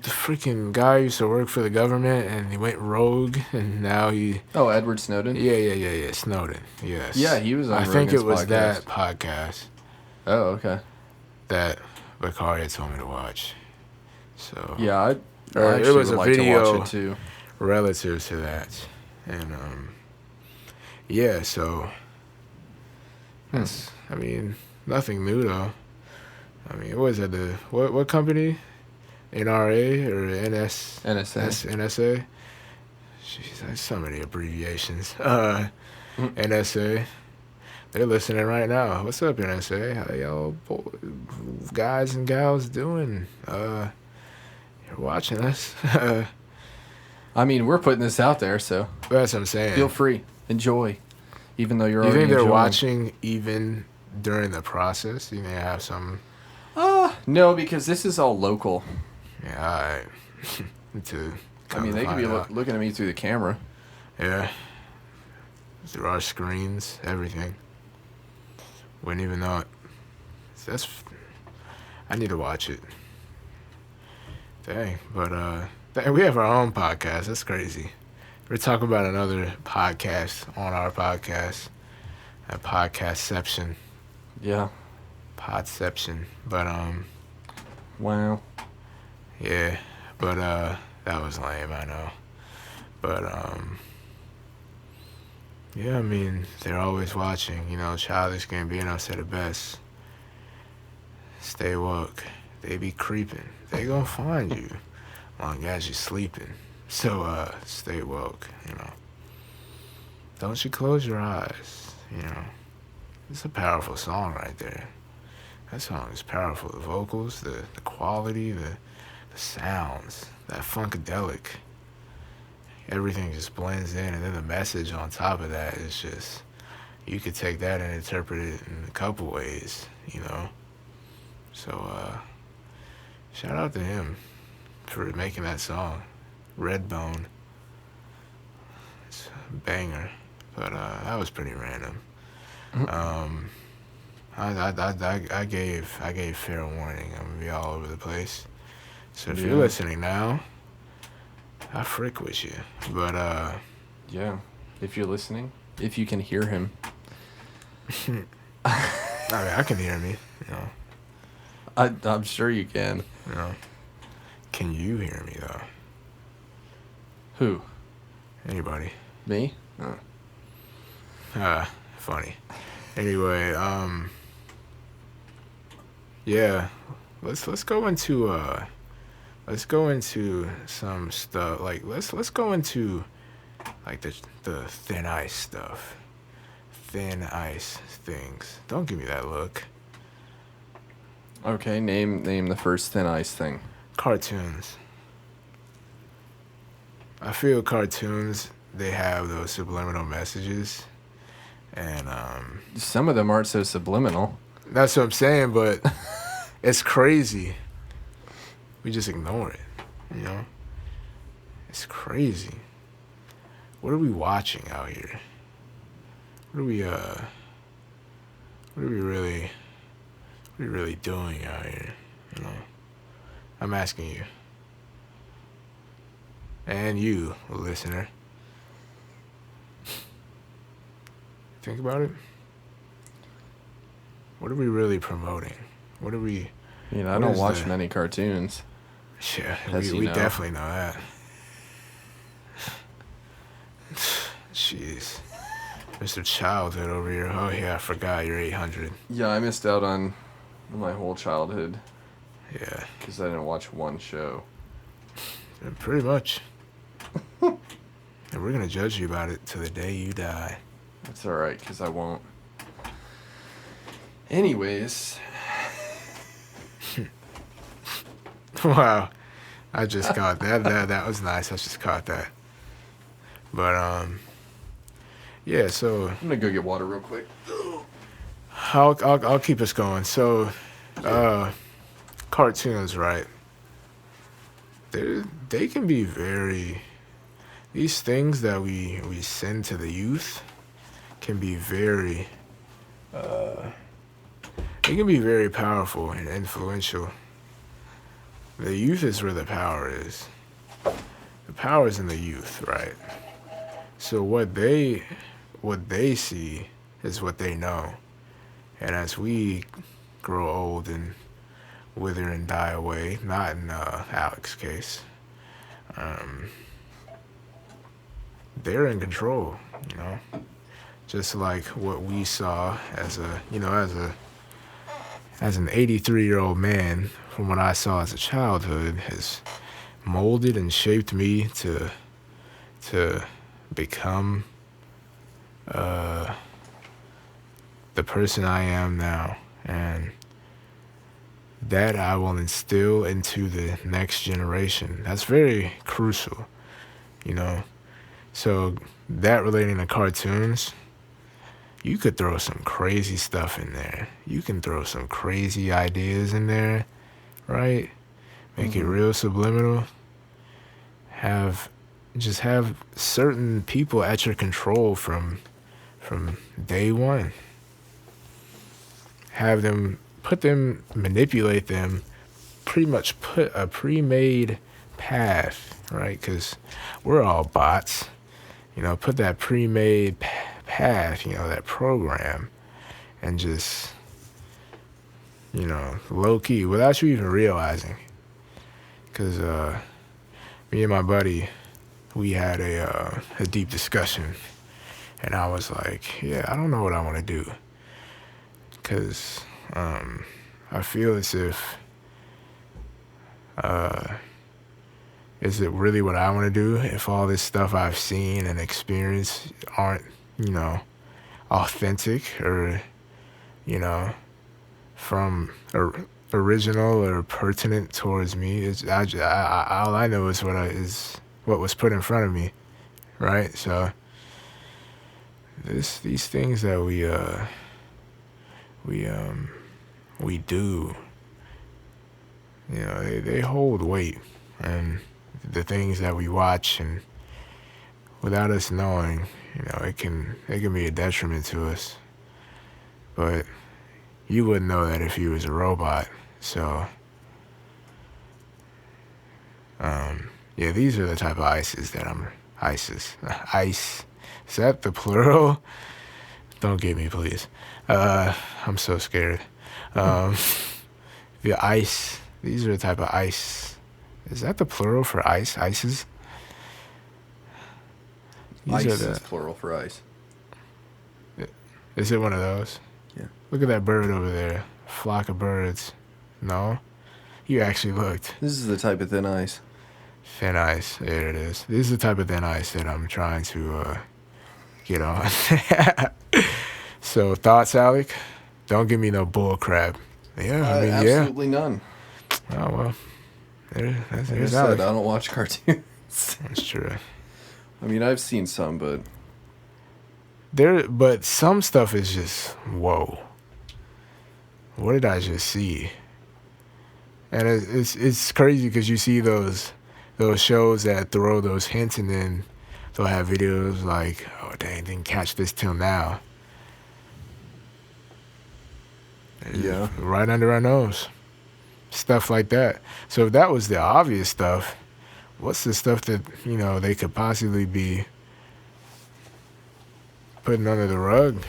freaking guy who used to work for the government and he went rogue and now he... Oh, Edward Snowden? Yeah, Snowden, yes. Yeah, he was on I think it was that podcast. Oh, okay. That Bakari had told me to watch. So... Yeah, it was a like video to watch it too. Relative to that. And, yeah, so... I mean, nothing new though. I mean, what is that? What company? NRA or NSA? Jeez, that's so many abbreviations. NSA. They're listening right now. What's up, NSA? How y'all guys and gals doing? You're watching us. I mean, we're putting this out there, so That's what I'm saying. feel free, enjoy, even though you're You already think they're enjoying. watching even during the process? You think they have some? No, because this is all local. Yeah, all right. I mean, they could be looking at me through the camera. Yeah. Through our screens, everything. Wouldn't even know it. I need to watch it. Dang, but we have our own podcast. That's crazy. We're talking about another podcast on our podcast. A podcastception. Yeah. Podception. But Wow. yeah. But that was lame, I know. But yeah, I mean, they're always watching. You know, Childish Gambino said it best. Stay woke. They be creeping. They gonna find you long as you're sleeping. So stay woke, you know. Don't you close your eyes, you know. It's a powerful song right there. That song is powerful. The vocals, the quality, the sounds, that funkadelic. Everything just blends in, and then the message on top of that is just, you could take that and interpret it in a couple ways, you know. So shout out to him for making that song. Redbone. It's a banger. But that was pretty random. I gave fair warning. I'm gonna be all over the place. So if you're listening now, I frick with you. But Yeah. If you're listening, if you can hear him. I mean, I can hear me, you know. I'm sure you can. You know. Can you hear me though? Who? Anybody? Me? Funny. Anyway, yeah. Let's go into some stuff. Like let's go into like the thin ice stuff. Thin ice things. Don't give me that look. Okay, name the first thin ice thing. Cartoons. I feel cartoons, they have those subliminal messages, and Some of them aren't so subliminal. that's what I'm saying, but it's crazy. We just ignore it, you know? It's crazy. What are we watching out here? What are we really doing out here, you know? I'm asking you. And you, listener. Think about it. What are we really promoting? What are we... I don't watch many cartoons. Yeah, As we you know. definitely know that. Jeez. Mr. Childhood over here. Oh, yeah, I forgot you're 800. Yeah, I missed out on my whole childhood Yeah, because I didn't watch one show. pretty much. And we're going to judge you about it to the day you die. That's all right, because I won't. Anyways. Wow. I just caught that. That was nice. I just caught that. But, yeah, so... I'm going to go get water real quick. I'll keep us going. So, cartoons, right? They can be very... These things that we send to the youth can be very... They can be very powerful and influential. The youth is where the power is. The power is in the youth, right? So what they see is what they know. And as we grow old and wither and die away, not in Alex's case, they're in control, you know? just like what we saw as an 83-year-old man from what I saw as a childhood has molded and shaped me to become the person I am now, and that I will instill into the next generation. That's very crucial, you know. So that relating to cartoons, you could throw some crazy stuff in there. You can throw some crazy ideas in there, right? Make it real subliminal. Have certain people at your control from day one. Have them, manipulate them, pretty much put a pre-made path, right? Because we're all bots, you know, put that pre-made path, you know, that program, and just, you know, low-key, without you even realizing. Because me and my buddy, we had a deep discussion, and I was like, yeah, I don't know what I want to do. Because I feel as if, is it really what I want to do if all this stuff I've seen and experienced aren't, you know, authentic or, you know, from original or pertinent towards me? All I know is what was put in front of me, right? So these things that we do, you know, they hold weight, and the things that we watch, and without us knowing, you know, it can be a detriment to us. But you wouldn't know that if you was a robot. So yeah, these are the type of ices that ice. Is that the plural? Don't get me, please. I'm so scared. The ice. These are the type of ice. Is that the plural for ice? Ices? Ice is plural for ice. Is it one of those? Yeah. Look at that bird over there. Flock of birds. No? You actually looked. This is the type of thin ice. Thin ice. There it is. This is the type of thin ice that I'm trying to get on. So, thoughts, Alec? Don't give me no bull crap. Yeah, I mean, absolutely none. Oh, well. There's like I said, Alec. I don't watch cartoons. That's true. I mean, I've seen some, but but some stuff is just, whoa. What did I just see? And it's crazy because you see those shows that throw those hints, and then they'll have videos like, oh, dang, didn't catch this till now. Yeah. Right under our nose. Stuff like that. So if that was the obvious stuff, what's the stuff that, you know, they could possibly be putting under the rug?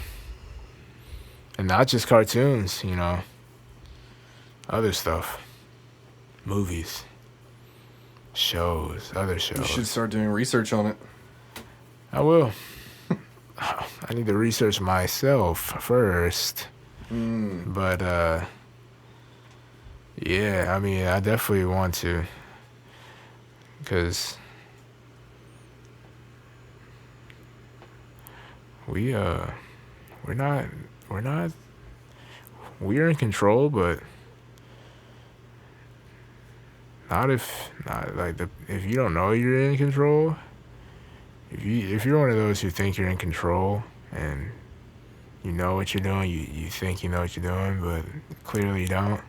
And not just cartoons, you know. Other stuff. Movies. Shows. Other shows. You should start doing research on it. I will. I need to research myself first. But, yeah, I mean, I definitely want to. Because we're in control, but if you don't know you're in control, if you're one of those who think you're in control and you know what you're doing, you think you know what you're doing, but clearly you don't,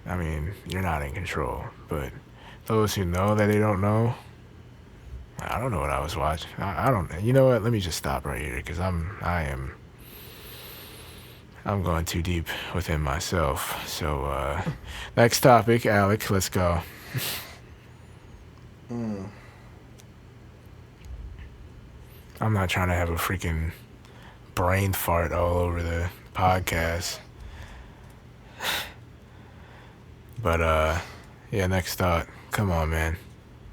I mean, you're not in control. But those who know that they don't know, I don't know what I was watching. I don't. You know what? Let me just stop right here because I'm going too deep within myself. So next topic, Alec. Let's go. I'm not trying to have a freaking brain fart all over the podcast. But yeah, next thought. Come on, man.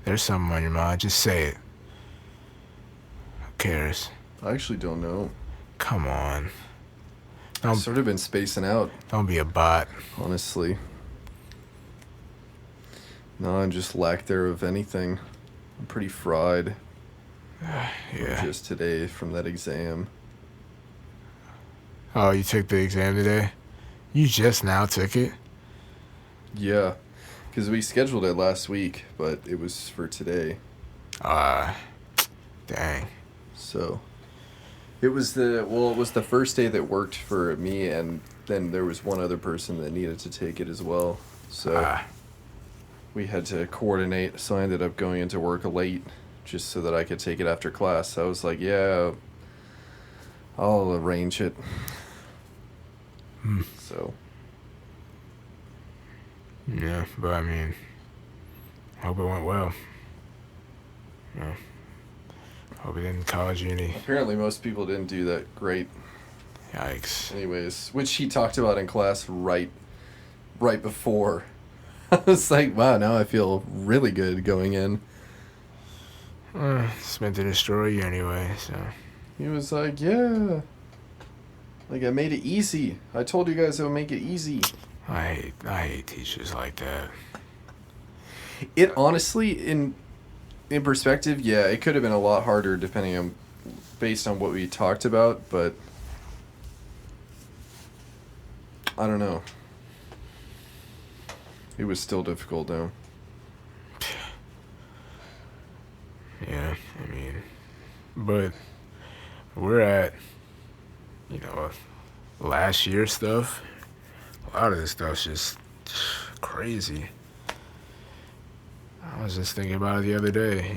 There's something on your mind. Just say it. Who cares? I actually don't know. Come on. I've sort of been spacing out, Don't be a bot. honestly. No, I'm just lack there of anything. I'm pretty fried. Yeah. Just today from that exam. Oh, you took the exam today? You just now took it? Yeah, because we scheduled it last week, but it was for today. Dang. So it was the first day that worked for me, and then there was one other person that needed to take it as well. So we had to coordinate. So I ended up going into work late just so that I could take it after class. So I was like, yeah, I'll arrange it. So yeah, but I mean, hope it went well. Yeah. Hope it didn't cause you any. Apparently most people didn't do that great. Yikes. Anyways, which he talked about in class right before. I was like, wow, now I feel really good going in. It's meant to destroy you anyway, so. He was like, yeah. Like, I made it easy. I told you guys I would make it easy. I hate teachers like that. It honestly, in perspective, yeah, it could have been a lot harder based on what we talked about, but I don't know. It was still difficult, though. Yeah, I mean, but we're at, last year stuff. A lot of this stuff's just crazy. I was just thinking about it the other day,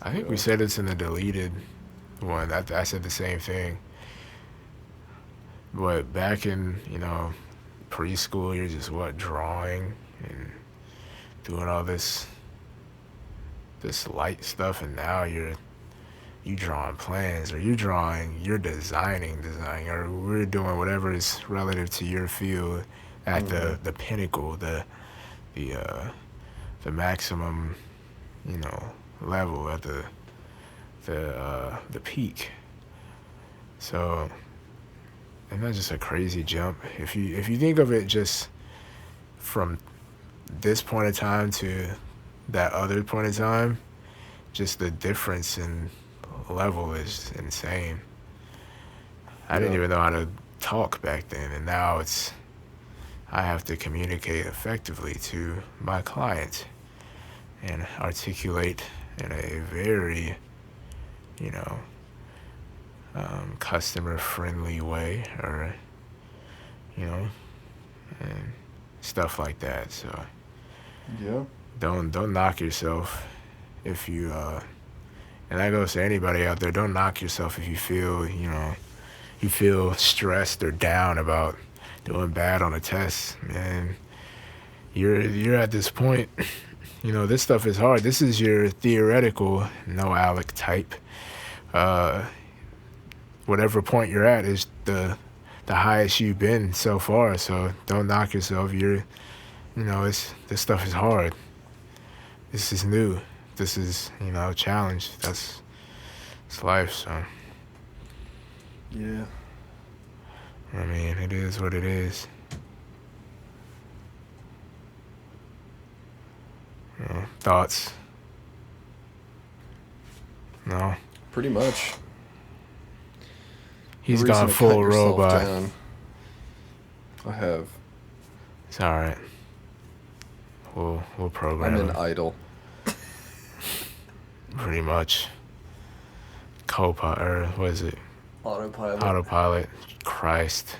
I think we said it's in the deleted one. I said the same thing. But back in, preschool, you're just, drawing and doing all this light stuff, and now you drawing plans, or you're designing, or we're doing whatever is relative to your field at the pinnacle, the maximum, level, at the peak. So, and that's just a crazy jump. If you think of it just from this point in time to that other point in time, just the difference in level is insane. I didn't even know how to talk back then, and now I have to communicate effectively to my client and articulate in a very, customer friendly way, or, and stuff like that. So Yeah. don't knock yourself if you and that goes to anybody out there. Don't knock yourself if you feel stressed or down about doing bad on a test. Man, you're at this point. This stuff is hard. This is your theoretical no ALEC type. Whatever point you're at is the highest you've been so far. So don't knock yourself. This stuff is hard. This is new. This is, a challenge. It's life, so. Yeah. I mean, it is what it is. Thoughts? No? Pretty much. He's No gone reason to cut full yourself robot. down. I have. It's alright. We'll program I'm an him. idol. Pretty much. Copilot, or what is it? Autopilot. Autopilot. Christ.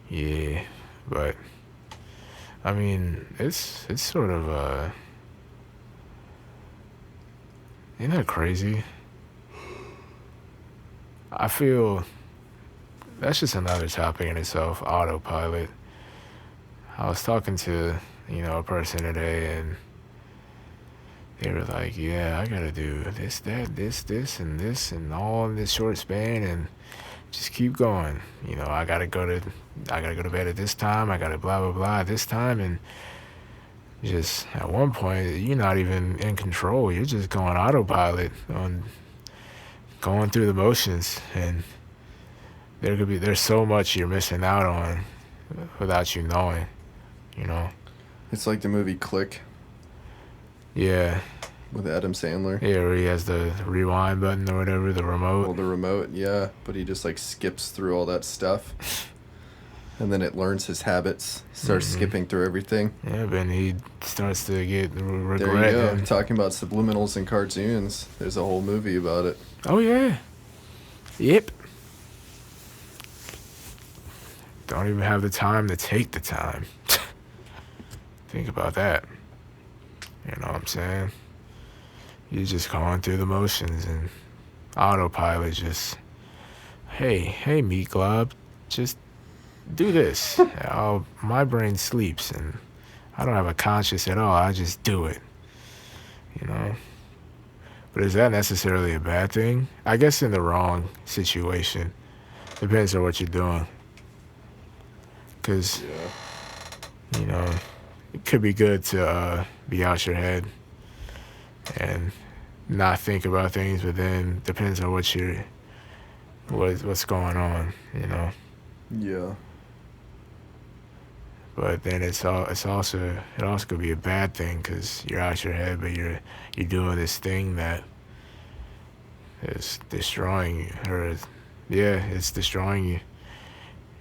Yeah, but I mean, it's sort of isn't that crazy? I feel that's just another topic in itself, autopilot. I was talking to, a person today, and they were like, yeah, I gotta do this, that, this, and this, and all in this short span, and just keep going. I gotta go to bed at this time. I gotta blah, blah, blah at this time. And just at one point, you're not even in control. You're just going autopilot on going through the motions, and there's so much you're missing out on without you knowing, you know. It's like the movie Click Yeah. with Adam Sandler. Yeah, where he has the rewind button or whatever, the remote. Well, the remote, yeah, but he just like skips through all that stuff. And then it learns his habits, starts skipping through everything. Yeah, but he starts to get regret. There you go. Talking about subliminals in cartoons. There's a whole movie about it. Oh, yeah. Yep. Don't even have the time to take the time. Think about that. You know what I'm saying? You're just going through the motions, and autopilot just, hey, Meat Glob, just do this. My brain sleeps, and I don't have a conscience at all. I just do it, you know? But is that necessarily a bad thing? I guess in the wrong situation. Depends on what you're doing. Because, you know, it could be good to be out your head and not think about things, but then depends on what's going on, you know? Yeah. But then it also could be a bad thing because you're out your head, but you're doing this thing that is destroying you, or it's destroying you.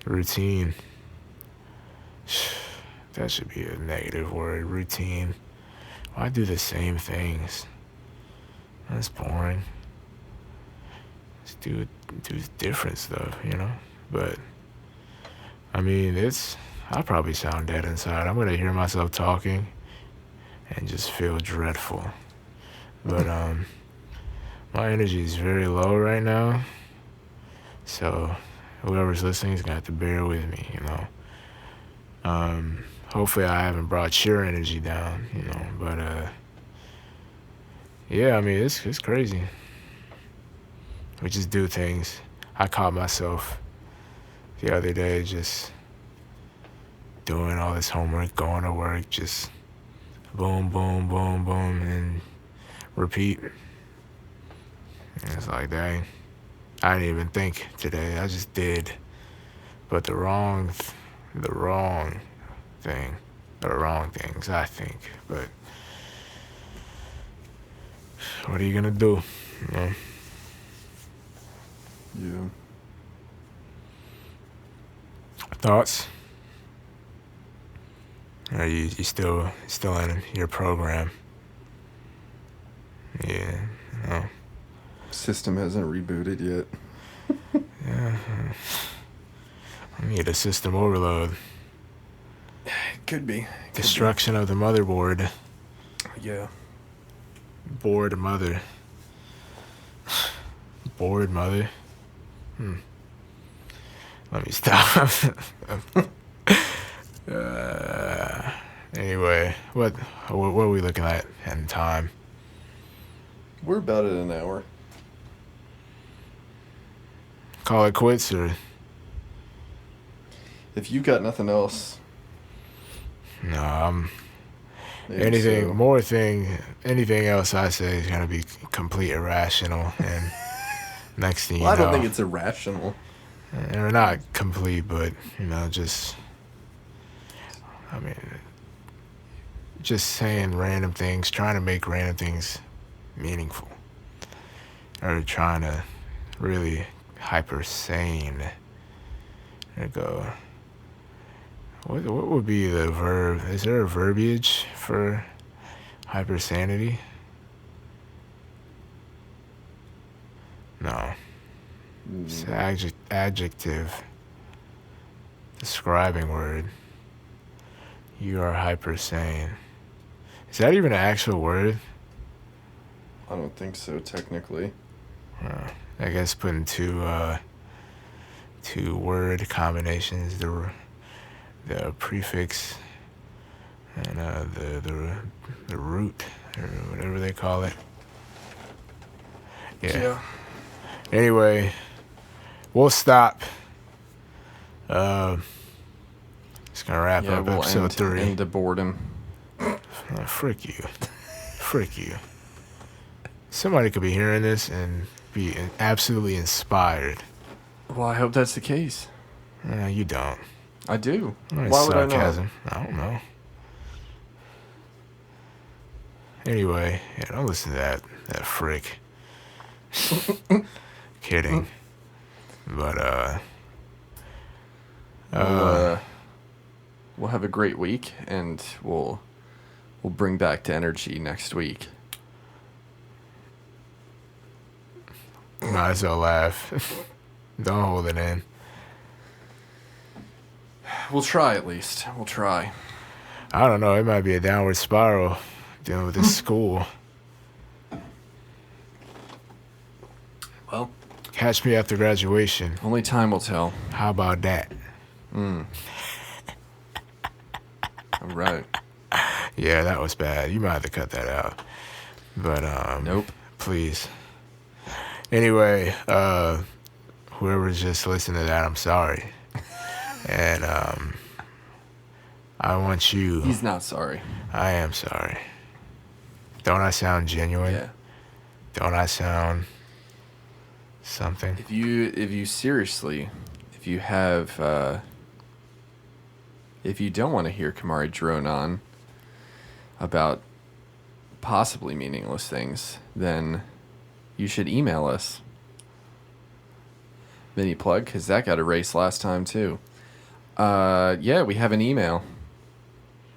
Routine. That should be a negative word. Routine. Why do the same things? That's boring. Let's do different stuff, you know. But I mean, I probably sound dead inside. I'm gonna hear myself talking and just feel dreadful. But my energy is very low right now, so whoever's listening is gonna have to bear with me, you know. Hopefully I haven't brought your energy down, you know. But yeah, I mean, it's crazy. We just do things. I caught myself the other day just doing all this homework, going to work, just boom, boom, boom, boom, and repeat. And it's like, dang, I didn't even think today. I just did. But the wrong things, I think. But what are you gonna do? You know? Yeah. Thoughts? Are you still in your program? Yeah. No. System hasn't rebooted yet. Yeah. I need a system overload. It could be. Destruction of the motherboard. Yeah. Bored mother. Bored mother. Let me stop. Anyway, what are we looking at in time? We're about at an hour. Call it quits, or if you got nothing else. No, Maybe anything else I say is gonna be complete irrational, and next thing you know, I don't think it's irrational. Or not complete, but you know, just just saying random things, trying to make random things meaningful, or trying to really hyper sane. There you go. What would be the verb? Is there a verbiage for hypersanity? No. It's an adjective. Describing word. You are hyper sane. Is that even an actual word? I don't think so, technically. I guess putting two word combinations, the prefix and the root, or whatever they call it. Yeah. Anyway, we'll stop. Just gonna wrap up episode 3. End the boredom. Frick you. Somebody could be hearing this and be absolutely inspired. Well, I hope that's the case. You don't. I do. Nice Why would sarcasm. I not? I don't know. Anyway, yeah, don't listen to that frick. Kidding. But We'll have a great week, and we'll bring back to energy next week. might as well laugh. Don't hold it in. We'll try at least. We'll try. I don't know. It might be a downward spiral dealing with this school. Well, Catch me after graduation. only time will tell. How about that? All right. Yeah, that was bad. You might have to cut that out. But Nope. please. Anyway, whoever's just listening to that, I'm sorry. And I want you. He's not sorry. I am sorry. Don't I sound genuine? Yeah. Don't I sound something? If you seriously, if you have, if you don't want to hear Kamari drone on about possibly meaningless things, then you should email us. Mini plug, because that got erased last time too. Yeah, we have an email.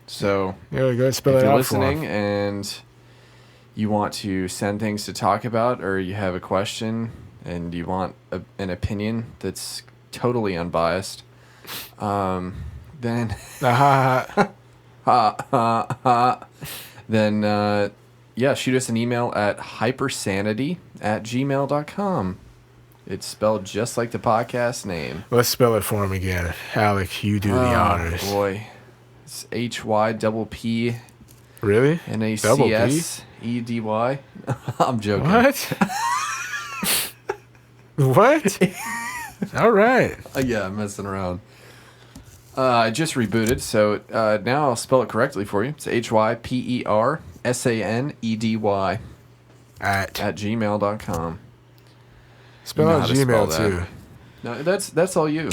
So Yeah, go ahead and spell if it you're out for listening 'em. and you want to send things to talk about, or you have a question and you want an opinion that's totally unbiased, then then yeah, shoot us an email at hypersanedy@gmail.com. It's spelled just like the podcast name. Let's spell it for him again. Alec, you do the honors. Boy. It's HYPPNACSEDY. Really? Double P? I'm joking. What? What? All right. Yeah, I'm messing around. I just rebooted, so now I'll spell it correctly for you. It's HYPERSANEDY At @gmail.com. spell You know out how to spell Gmail that. too. No, that's all you.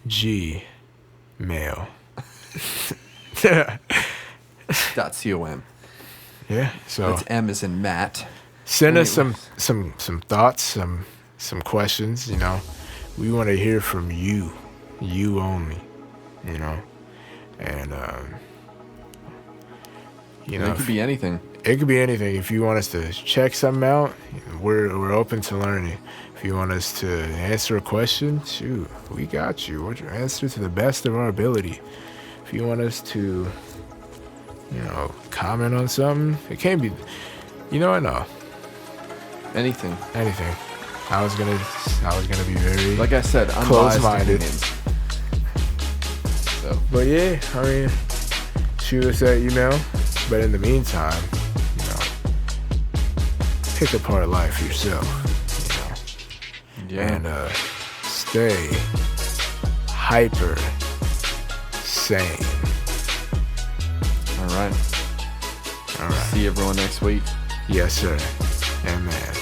Gmail. .com. Yeah. So It's M as in Matt. send us Anyway. some thoughts, some questions. You know, we want to hear from you only. You know, and you know, It could be anything. it could be anything. If you want us to check something out, we're open to learning. If you want us to answer a question, shoot, we got you. We'll answer to the best of our ability. If you want us to, you know, comment on something, it can't be, you know, I know Anything. anything. I was gonna be very Like I said, unbiased Close-minded. opinions. So, But yeah, I mean, shoot us that email. But in the meantime, you know, pick apart life yourself. You know, yeah. and stay hyper sane. All right. All right. See everyone next week. Yes, sir. Amen.